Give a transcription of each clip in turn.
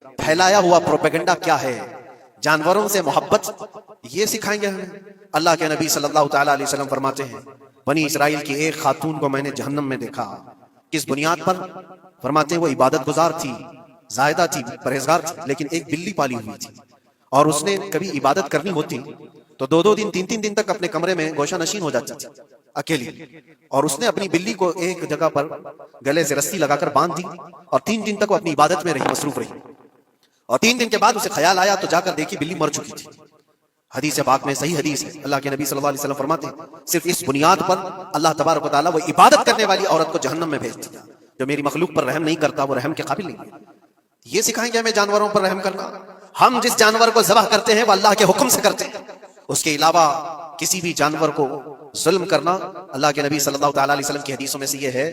پھیلایا ہوا پروپیگنڈا کیا ہے؟ جانوروں سے محبت یہ سکھائیں گے ہمیں؟ اللہ کے نبی صلی اللہ تعالیٰ علیہ وسلم فرماتے ہیں بنی اسرائیل کی ایک خاتون کو میں نے جہنم میں دیکھا. کس بنیاد پر؟ فرماتے ہیں وہ عبادت گزار تھی، زاہدہ تھی، پرہیزگار تھی، لیکن ایک بلی پالی ہوئی تھی، اور اس نے کبھی عبادت کرنی ہوتی تو دو دو دن، تین تین دن تک اپنے کمرے میں گوشہ نشین ہو جاتی تھی اکیلی، اور اس نے اپنی بلی کو ایک جگہ پر گلے سے رسی لگا کر باندھ دی، اور 3 دن تک وہ اپنی عبادت میں رہی، مصروف رہی، اور 3 دن کے بعد اسے خیال آیا تو جا کر دیکھی بلی مر چکی تھی. حدیث پاک میں صحیح حدیث ہے، اللہ کے نبی صلی اللہ علیہ وسلم فرماتے ہیں صرف اس بنیاد پر اللہ تبارک و تعالیٰ وہ عبادت کرنے والی عورت کو جہنم میں بھیج دیا. جو میری مخلوق پر رحم نہیں کرتا وہ رحم کے قابل نہیں ہے. یہ سکھائیں گے ہمیں جانوروں پر رحم کرنا؟ ہم جس جانور کو ذبح کرتے ہیں وہ اللہ کے حکم سے کرتے ہیں، اس کے علاوہ کسی بھی جانور کو ظلم کرنا، اللہ کے نبی صلی اللہ تعالیٰ علیہ وسلم کی حدیثوں میں سے یہ ہے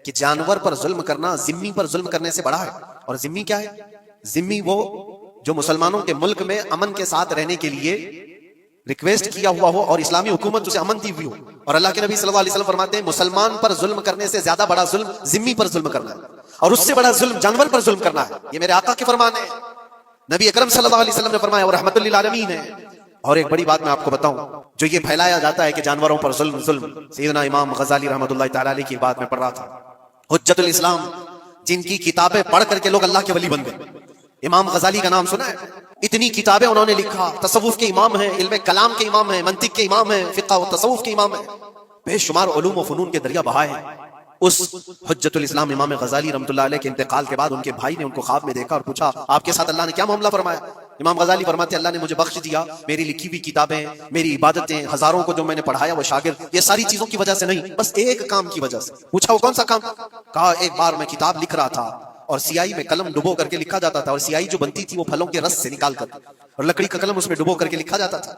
کہ جانور پر ظلم کرنا ذمی پر ظلم کرنے سے بڑا ہے. اور ذمی کیا ہے؟ ذمی وہ جو مسلمانوں کے ملک میں امن کے ساتھ رہنے کے لیے ریکویسٹ کیا ہوا ہو اور اسلامی حکومت اسے امن دی ہوئی ہو. اور اللہ کے نبی صلی اللہ علیہ وسلم فرماتے ہیں مسلمان پر ظلم کرنے سے زیادہ بڑا ظلم ذمی پر ظلم کرنا ہے، اور اس سے بڑا ظلم جانور پر ظلم کرنا ہے. یہ میرے آقا کے فرمان ہے، نبی اکرم صلی اللہ علیہ وسلم نے فرمایا، اور رحمت للعالمین ہے. اور ایک بڑی بات میں آپ کو بتاؤں، جو یہ پھیلایا جاتا ہے کہ جانوروں پر ظلم، سیدنا امام غزالی رحمۃ اللہ تعالی علیہ کی بات میں پڑھ رہا تھا، حجت الاسلام، جن کی کتابیں پڑھ کر کے لوگ اللہ کے ولی بن گئے. امام غزالی کا نام سنا ہے؟ اتنی کتابیں انہوں نے لکھا، تصوف کے امام ہیں، علم کلام کے امام ہیں، منطق کے امام ہیں، فقہ و تصوف کے امام ہیں، بے شمار علوم و فنون کے دریا بہائے ہیں. اس حجت الاسلام امام غزالی رحمۃ اللہ علیہ کے انتقال کے بعد ان کے بھائی نے ان کو خواب میں دیکھا اور پوچھا آپ کے ساتھ اللہ نے کیا معاملہ فرمایا؟ امام غزالی فرماتے ہیں اللہ نے مجھے بخش دیا، میری لکھی ہوئی کتابیں، میری عبادتیں، ہزاروں کو جو میں نے پڑھایا وہ شاگرد، یہ ساری چیزوں کی وجہ سے نہیں، بس ایک کام کی وجہ سے. پوچھا وہ کون سا کام؟ کہا ایک بار میں کتاب لکھ رہا تھا اور سیاہی میں قلم ڈبو کر کے لکھا جاتا تھا، اور سیاہی جو بنتی تھی وہ پھلوں کے رس سے نکال کر، اور لکڑی کا قلم اس میں ڈبو کر کے لکھا جاتا تھا.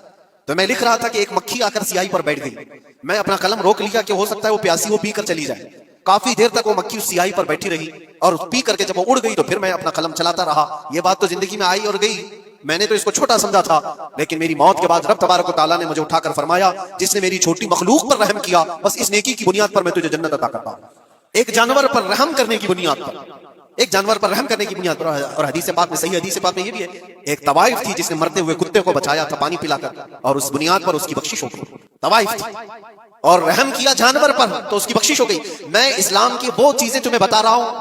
تو میں لکھ رہا تھا کہ ایک مکھی آ کر سیاہی پر بیٹھ گئی، میں اپنا قلم روک لیا کہ ہو سکتا ہے وہ پیاسی ہو، پی کر چلی جائے. کافی دیر تک وہ مکھی اس سیاہی پر بیٹھی رہی، اور پی کر کے جب وہ اڑ گئی تو پھر میں اپنا قلم چلاتا رہا. یہ بات تو زندگی میں آئی اور گئی، میں نے تو اس کو چھوٹا سمجھا تھا، لیکن میری موت کے بعد رب تبارک و تعالیٰ نے مجھے اٹھا کر فرمایا جس نے میری چھوٹی مخلوق پر رحم کیا، بس اس نیکی کی بنیاد پر میں تجھے جنت عطا کرتا ہوں. ایک جانور پر رحم کرنے کی بنیاد پر، ایک جانور پر رحم کرنے کی بنیاد پر. اور حدیث پاک میں، صحیح حدیث پاک میں یہ بھی ہے، ایک طوائف تھی جس نے مرتے ہوئے کتے کو بچایا تھا پانی پلا کر، اور اس بنیاد پر اس کی بخشش ہو گئی. طوائف تھی اور رحم کیا جانور پر تو اس کی بخشش ہو گئی. میں اسلام کی وہ چیزیں تمہیں بتا رہا ہوں